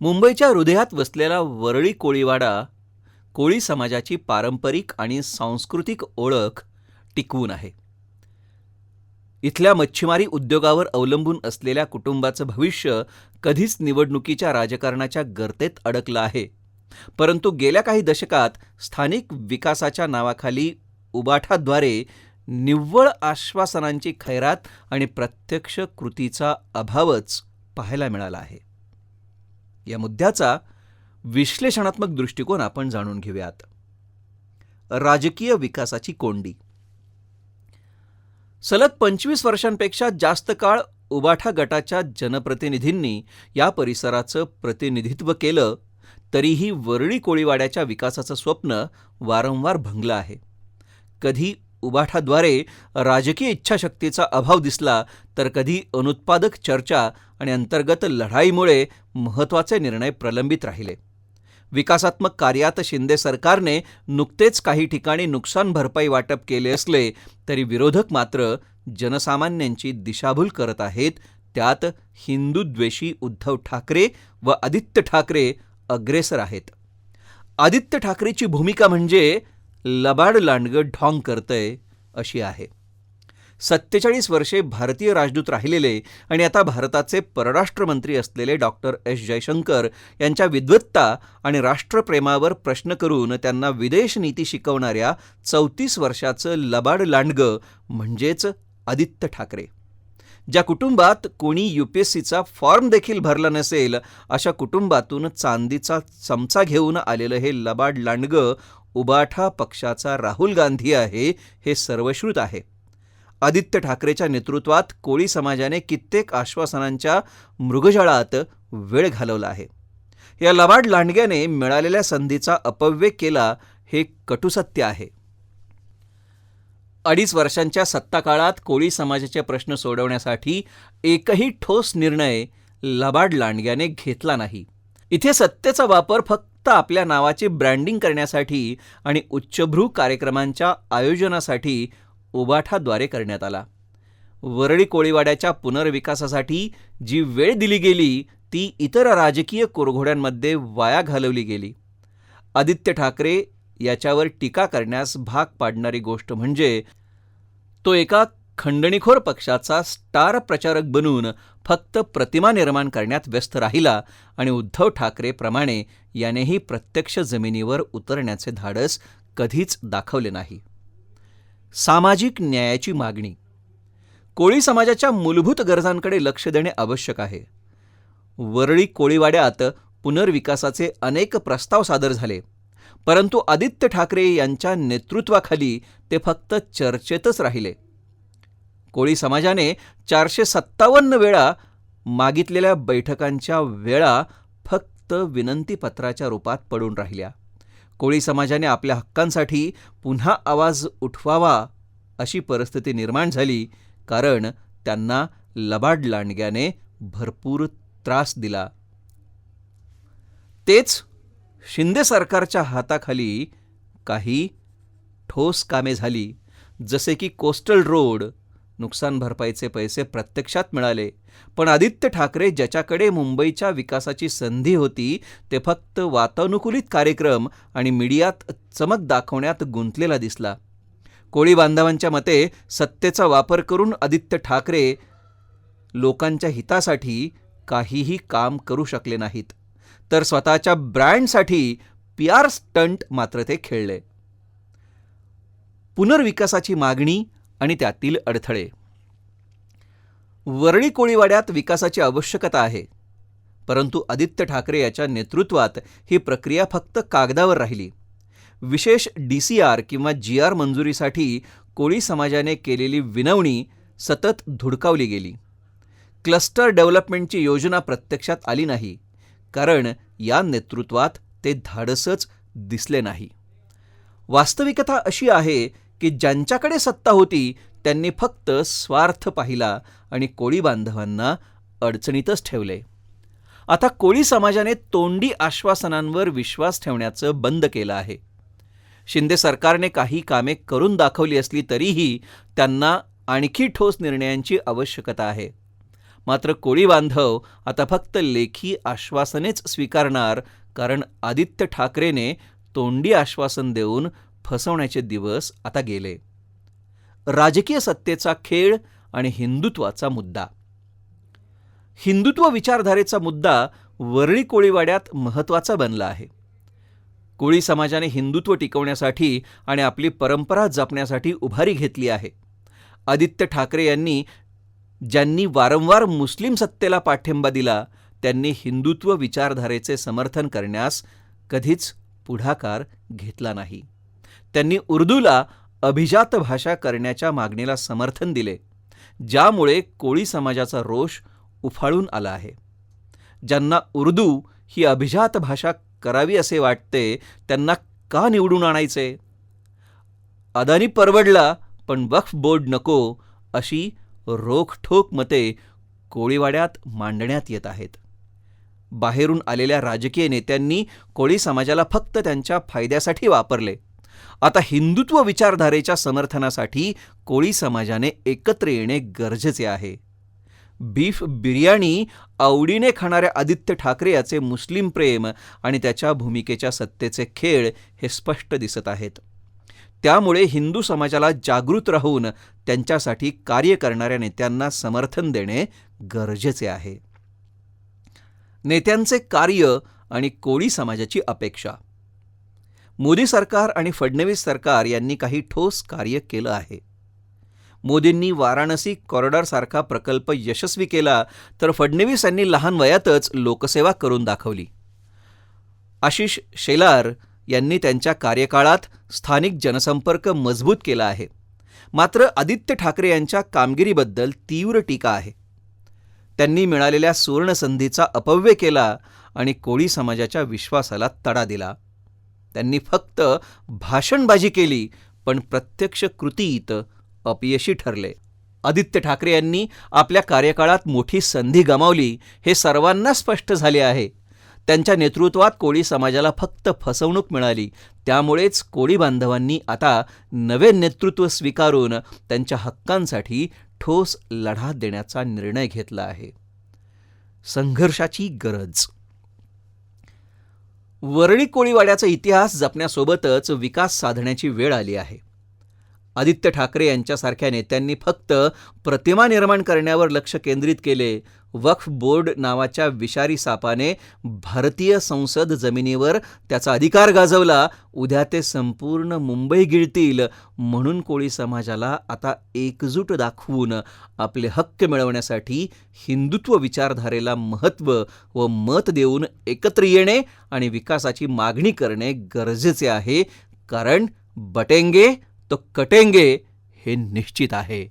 मुंबईच्या हृदयात वसलेला वरळी कोळीवाडा कोळी समाजाची पारंपरिक आणि सांस्कृतिक ओळख टिकवून आहे. इथल्या मच्छीमारी उद्योगावर अवलंबून असलेल्या कुटुंबाचं भविष्य कधीच निवडणुकीच्या राजकारणाच्या गर्तेत अडकलं आहे. परंतु गेल्या काही दशकात स्थानिक विकासाच्या नावाखाली उबाठाद्वारे निव्वळ आश्वासनांची खैरात आणि प्रत्यक्ष कृतीचा अभावच पाहायला मिळाला आहे. या मुद्द्याचा विश्लेषणात्मक दृष्टिकोन आपण जाणून घेऊयात. राजकीय विकासाची कोंडी. सलग 25 वर्षांपेक्षा जास्त काळ उबाठा गटाच्या जनप्रतिनिधींनी या परिसराचं प्रतिनिधित्व केलं, तरीही वरळी कोळीवाड्याच्या विकासाचं स्वप्न वारंवार भंगलं आहे. कधी उबाठाद्वारे राजकीय इच्छाशक्तीचा अभाव दिसला, तर कधी अनुत्पादक चर्चा आणि अंतर्गत लढाईमुळे महत्त्वाचे निर्णय प्रलंबित राहिले. विकासात्मक कार्यात शिंदे सरकारने नुकतेच काही ठिकाणी नुकसान भरपाई वाटप केले असले, तरी विरोधक मात्र जनसामान्यांची दिशाभूल करत आहेत. त्यात हिंदूद्वेषी उद्धव ठाकरे व आदित्य ठाकरे अग्रेसर आहेत. आदित्य ठाकरेची भूमिका म्हणजे लबाड लांडगं ढॉंग करतंय अशी आहे. 47 वर्षे भारतीय राजदूत राहिलेले आणि आता भारताचे परराष्ट्रमंत्री असलेले डॉक्टर एस जयशंकर यांच्या विद्वत्ता आणि राष्ट्रप्रेमावर प्रश्न करून त्यांना विदेश नीती शिकवणाऱ्या 34 वर्षाचं लबाड लांडगं म्हणजेच आदित्य ठाकरे. ज्या कुटुंबात कोणी UPSCचा फॉर्म देखील भरला नसेल, अशा कुटुंबातून चांदीचा चमचा घेऊन आलेलं हे लबाड लांडगं उबाठा पक्षाचा राहुल गांधी आहे हे सर्वश्रुत आहे. आदित्य ठाकरेच्या नेतृत्वात कोळी समाजाने कित्येक आश्वासनांच्या मृगजळात वेळ घालवला आहे. या लबाड लांडग्याने मिळालेल्या संधीचा अपव्यय केला हे कटुसत्य आहे. 2.5 वर्षांच्या सत्ताकाळात कोळी समाजाचे प्रश्न सोडवण्यासाठी एकही ठोस निर्णय लबाड लांडग्याने घेतला नाही. इथे सत्तेचा वापर फक्त आपल्या नावाची ब्रँडिंग करण्यासाठी आणि उच्चभ्रू कार्यक्रमांच्या आयोजनासाठी उबाठाद्वारे करण्यात आला. वरळी कोळीवाड्याच्या पुनर्विकासासाठी जी वेळ दिली गेली, ती इतर राजकीय कुरघोड्यांमध्ये वाया घालवली गेली. आदित्य ठाकरे याच्यावर टीका करण्यास भाग पाडणारी गोष्ट म्हणजे तो एका खंडणीखोर पक्षाचा स्टार प्रचारक बनून फक्त प्रतिमा निर्माण करण्यात व्यस्त राहिला आणि उद्धव ठाकरेप्रमाणे यानेही प्रत्यक्ष जमिनीवर उतरण्याचे धाडस कधीच दाखवले नाही. सामाजिक न्यायाची मागणी. कोळी समाजाच्या मूलभूत गरजांकडे लक्ष देणे आवश्यक आहे. वरळी कोळीवाड्यात पुनर्विकासाचे अनेक प्रस्ताव सादर झाले, परंतु आदित्य ठाकरे यांच्या नेतृत्वाखाली ते फक्त चर्चेतच राहिले. कोळी समाजाने 457 वेळा मागितलेल्या बैठकांच्या वेळा फक्त विनंतीपत्राच्या रूपात पडून राहिल्या. कोळी समाजाने आपल्या हक्कांसाठी पुन्हा आवाज उठवावा अशी परिस्थिती निर्माण झाली, कारण त्यांना लबाड लांडग्याने भरपूर त्रास दिला. तेच शिंदे सरकारच्या हाताखाली काही ठोस कामे झाली, जसे की कोस्टल रोड. नुकसान भरपाईचे पैसे प्रत्यक्षात मिळाले, पण आदित्य ठाकरे ज्याच्याकडे मुंबईच्या विकासाची संधी होती, ते फक्त वातानुकूलित कार्यक्रम आणि मीडियात चमक दाखवण्यात गुंतलेला दिसला. कोळी बांधवांच्या मते सत्तेचा वापर करून आदित्य ठाकरे लोकांच्या हितासाठी काहीही काम करू शकले नाहीत, तर स्वतःच्या ब्रँडसाठी PR स्टंट मात्र ते खेळले. पुनर्विकासाची मागणी आणि त्यातील अडथळे. वरळी कोळीवाड्यात विकासाची आवश्यकता आहे, परंतु आदित्य ठाकरे याच्या नेतृत्वात ही प्रक्रिया फक्त कागदावर राहिली. विशेष DCR किंवा GR मंजुरीसाठी कोळी समाजाने केलेली विनवणी सतत धुडकावली गेली. क्लस्टर डेव्हलपमेंटची योजना प्रत्यक्षात आली नाही, कारण या नेतृत्वात ते धाडसच दिसले नाही. वास्तविकता अशी आहे की ज्यांच्याकडे सत्ता होती त्यांनी फक्त स्वार्थ पाहिला आणि कोळी बांधवांना अडचणीतच ठेवले. आता कोळी समाजाने तोंडी आश्वासनांवर विश्वास ठेवण्याचं बंद केलं आहे. शिंदे सरकारने काही कामे करून दाखवली असली तरीही त्यांना आणखी ठोस निर्णयांची आवश्यकता आहे. मात्र कोळी बांधव आता फक्त लेखी आश्वासनेच स्वीकारणार, कारण आदित्य ठाकरेने तोंडी आश्वासन देऊन फसवण्याचे दिवस आता गेले. राजकीय सत्तेचा खेळ आणि हिंदुत्वाचा मुद्दा. हिंदुत्व विचारधारेचा मुद्दा वरळी कोळीवाड्यात महत्त्वाचा बनला आहे. कोळी समाजाने हिंदुत्व टिकवण्यासाठी आणि आपली परंपरा जपण्यासाठी उभारी घेतली आहे. आदित्य ठाकरे यांनी ज्यांनी वारंवार मुस्लिम सत्तेला पाठिंबा दिला, त्यांनी हिंदुत्व विचारधारेचे समर्थन करण्यास कधीच पुढाकार घेतला नाही. त्यांनी उर्दूला अभिजात भाषा करण्याच्या मागणीला समर्थन दिले, ज्यामुळे कोळी समाजाचा रोष उफाळून आला आहे. ज्यांना उर्दू ही अभिजात भाषा करावी असे वाटते, त्यांना का निवडून आणायचे? अदानी परवडला पण वक्फ बोर्ड नको, अशी रोखठोक मते कोळीवाड्यात मांडण्यात येत आहेत. बाहेरून आलेल्या राजकीय नेत्यांनी कोळी समाजाला फक्त त्यांच्या फायद्यासाठी वापरले. आता हिंदुत्व विचारधारेच्या समर्थनासाठी कोळी समाजाने एकत्र येणे गरजेचे आहे. बीफ बिर्याणी आवडीने खाणाऱ्या आदित्य ठाकरे याचे मुस्लिम प्रेम आणि त्याच्या भूमिकेच्या सत्तेचे खेळ हे स्पष्ट दिसत आहेत. त्यामुळे हिंदू समाजाला जागृत राहून त्यांच्यासाठी कार्य करणाऱ्या नेत्यांना समर्थन देणे गरजेचे आहे. नेत्यांचे कार्य आणि कोळी समाजाची अपेक्षा. मोदी सरकार आणि फडणवीस सरकार यांनी काही ठोस कार्य केलं आहे. मोदींनी वाराणसी कॉरिडॉरसारखा प्रकल्प यशस्वी केला, तर फडणवीस यांनी लहान वयातच लोकसेवा करून दाखवली. आशिष शेलार यांनी त्यांच्या कार्यकाळात स्थानिक जनसंपर्क मजबूत केला आहे. मात्र आदित्य ठाकरे यांच्या कामगिरीबद्दल तीव्र टीका आहे. त्यांनी मिळालेल्या सुवर्णसंधीचा अपव्यय केला आणि कोळी समाजाच्या विश्वासाला तडा दिला. त्यांनी फक्त भाषणबाजी केली, पण प्रत्यक्ष कृतीत अपयशी ठरले. आदित्य ठाकरे यांनी आपल्या कार्यकाळात मोठी संधी गमावली, हे सर्वांना स्पष्ट झाले आहे. त्यांच्या नेतृत्वात कोळी समाजाला फक्त फसवणूक मिळाली. त्यामुळेच कोळी बांधवांनी आता नवे नेतृत्व स्वीकारून त्यांच्या हक्कांसाठी ठोस लढा देण्याचा निर्णय घेतला आहे. संघर्षाची गरज. वरळी कोळीवाड्याचा इतिहास जपण्यासोबतच विकास साधण्याची वेळ आली आहे. आदित्य ठाकरे यांच्यासारख्या नेत्यांनी फक्त प्रतिमा निर्माण करण्यावर लक्ष केंद्रित केले. वक्फ बोर्ड नावाच्या विषारी सापाने भारतीय संसद जमिनीवर त्याचा अधिकार गाजवला. उद्या ते संपूर्ण मुंबई गिळतील, म्हणून कोळी समाजाला आता एकजूट दाखवून आपले हक्क मिळवण्यासाठी हिंदुत्व विचारधारेला महत्त्व व मत देऊन एकत्र येणे आणि विकासाची मागणी करणे गरजेचे आहे. कारण बटेंगे तो कटेंगे हे निश्चित आहे.